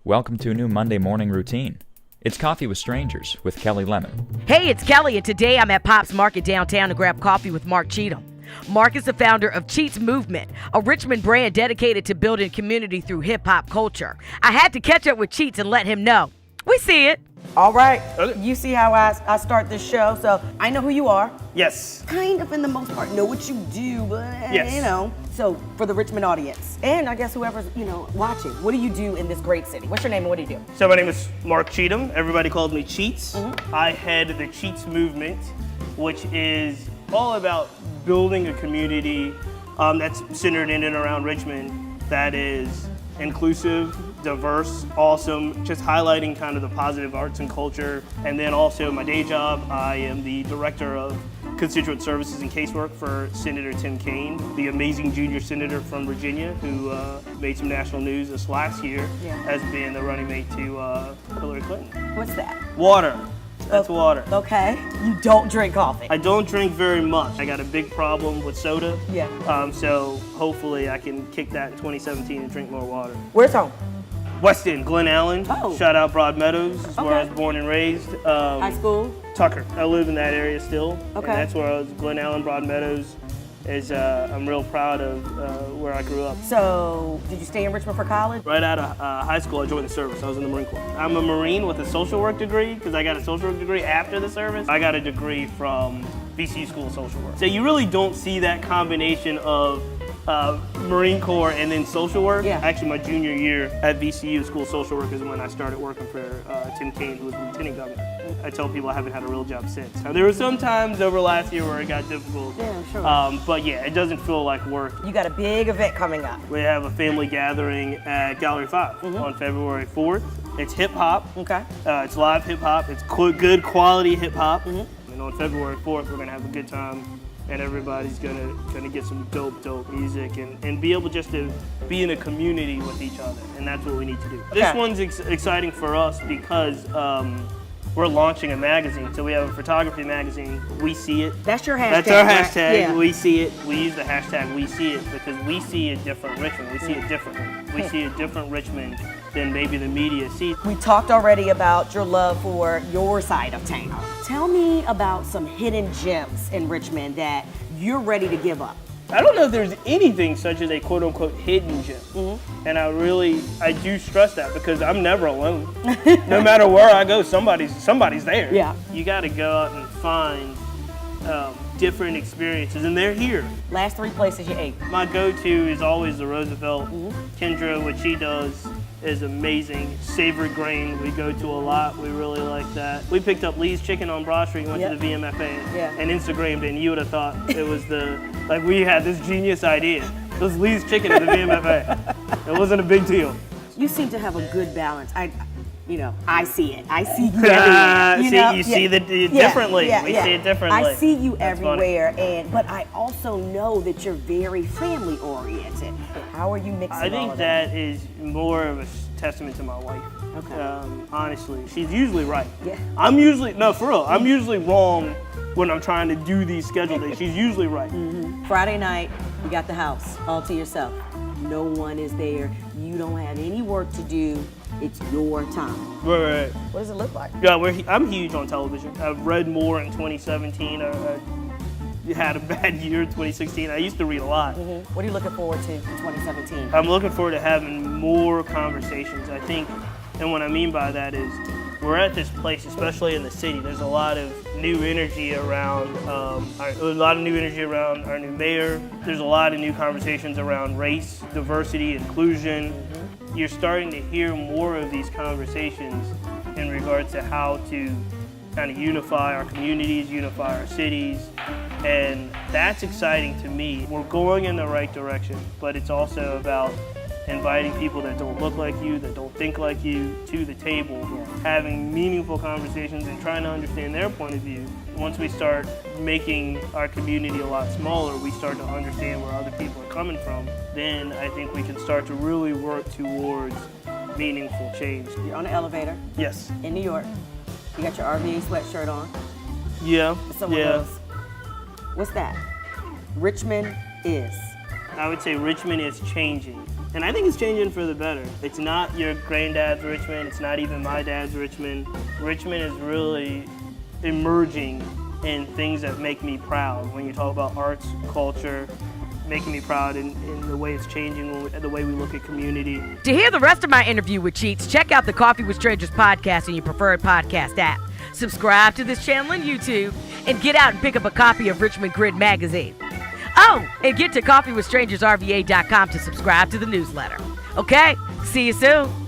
Welcome to a new Monday morning routine. It's Coffee with Strangers with Kelli Lemon. Hey, it's Kelli, and today I'm at Pop's Market downtown to grab coffee with Marc Cheatham. Marc is the founder of Cheats Movement, a Richmond brand dedicated to building community through hip-hop culture. I had to catch up with Cheats and let him know. We see it. All right. Okay. You see how I start this show, so I know who you are. Yes. Kind of, in the most part, know what you do, but yes. So for the Richmond audience, and I guess whoever's watching, what do you do in this great city? What's your name and what do you do? So my name is Marc Cheatham. Everybody calls me Cheats. I head the Cheats Movement, which is all about building a community that's centered in and around Richmond that is inclusive, diverse, awesome, just highlighting kind of the positive arts and culture. And then also my day job, I am the director of constituent services and casework for Senator Tim Kaine, the amazing junior senator from Virginia who made some national news this last year as being the running mate to Hillary Clinton. What's that? Water. That's water. Okay. You don't drink coffee. I don't drink very much. I got a big problem with soda. Yeah. So hopefully I can kick that in 2017 and drink more water. Where's home? West End, Glen Allen. Oh. Shout out Broad Meadows. This is where I Okay. was born and raised. High school? Tucker. I live in that area still. Okay. And that's where I was. Glen Allen, Broad Meadows. I'm real proud of where I grew up. So, did you stay in Richmond for college? Right out of high school, I joined the service. I was in the Marine Corps. I'm a Marine with a social work degree because I got a social work degree after the service. I got a degree from VCU School of Social Work. So you really don't see that combination of Marine Corps and then social work. Yeah. Actually, my junior year at VCU School of Social Work is when I started working for Tim Kaine, who was lieutenant governor. I tell people I haven't had a real job since. Now, there were some times over last year where it got difficult. Yeah, sure. But yeah, it doesn't feel like work. You got a big event coming up. We have a family gathering at Gallery 5 on February 4th. It's hip hop. Okay. It's live hip hop. It's good quality hip hop. And on February 4th, we're gonna have a good time, and everybody's gonna get some dope music and be able just to be in a community with each other, and that's what we need to do. Okay. This one's exciting for us because we're launching a magazine. So we have a photography magazine. We see it. That's your hashtag. That's our right? hashtag. Yeah. We see it. We use the hashtag We See It because we see a different Richmond. We see it differently. We see a different Richmond than maybe the media sees. We talked already about your love for your side of town. Tell me about some hidden gems in Richmond that you're ready to give up. I don't know if there's anything such as a quote unquote hidden gem. And I do stress that because I'm never alone. No matter where I go, somebody's there. Yeah. You gotta go out and find different experiences, and they're here. Last 3 places you ate. My go-to is always the Roosevelt. Kendra, what she does is amazing. Savory Grain, we go to a lot. We really like that. We picked up Lee's Chicken on Broad Street, went to the VMFA and Instagrammed it, and you would have thought it was we had this genius idea. It was Lee's Chicken at the VMFA. It wasn't a big deal. You seem to have a good balance. I see it. I see you everywhere. You see it differently. We see it differently. I see you That's everywhere, but I also know that you're very family oriented. How are you mixing all I of think that? that is more of a testament to my wife. Okay. Honestly, she's usually right. Yeah. I'm usually wrong when I'm trying to do these schedule days. She's usually right. Friday night, you got the house all to yourself. No one is there. You don't have any work to do. It's your time. Right. What does it look like? Yeah, I'm huge on television. I've read more in 2017. I had a bad year in 2016. I used to read a lot. What are you looking forward to in 2017? I'm looking forward to having more conversations, I think. And what I mean by that is we're at this place, especially in the city, there's a lot of new energy around our new mayor. There's a lot of new conversations around race, diversity, inclusion. You're starting to hear more of these conversations in regards to how to kind of unify our communities, unify our cities, and that's exciting to me. We're going in the right direction, but it's also about inviting people that don't look like you, that don't think like you, to the table, having meaningful conversations and trying to understand their point of view. Once we start making our community a lot smaller, we start to understand where other people are coming from, then I think we can start to really work towards meaningful change. You're on the elevator Yes. in New York. You got your RVA sweatshirt on. Yeah. Someone goes, what's that? Richmond is. I would say Richmond is changing. And I think it's changing for the better. It's not your granddad's Richmond. It's not even my dad's Richmond. Richmond is really emerging in things that make me proud. When you talk about arts, culture, making me proud in the way it's changing, the way we look at community. To hear the rest of my interview with Cheats, check out the Coffee with Strangers podcast in your preferred podcast app. Subscribe to this channel on YouTube and get out and pick up a copy of Richmond Grid magazine. Oh, and get to coffeewithstrangersrva.com to subscribe to the newsletter. Okay, see you soon.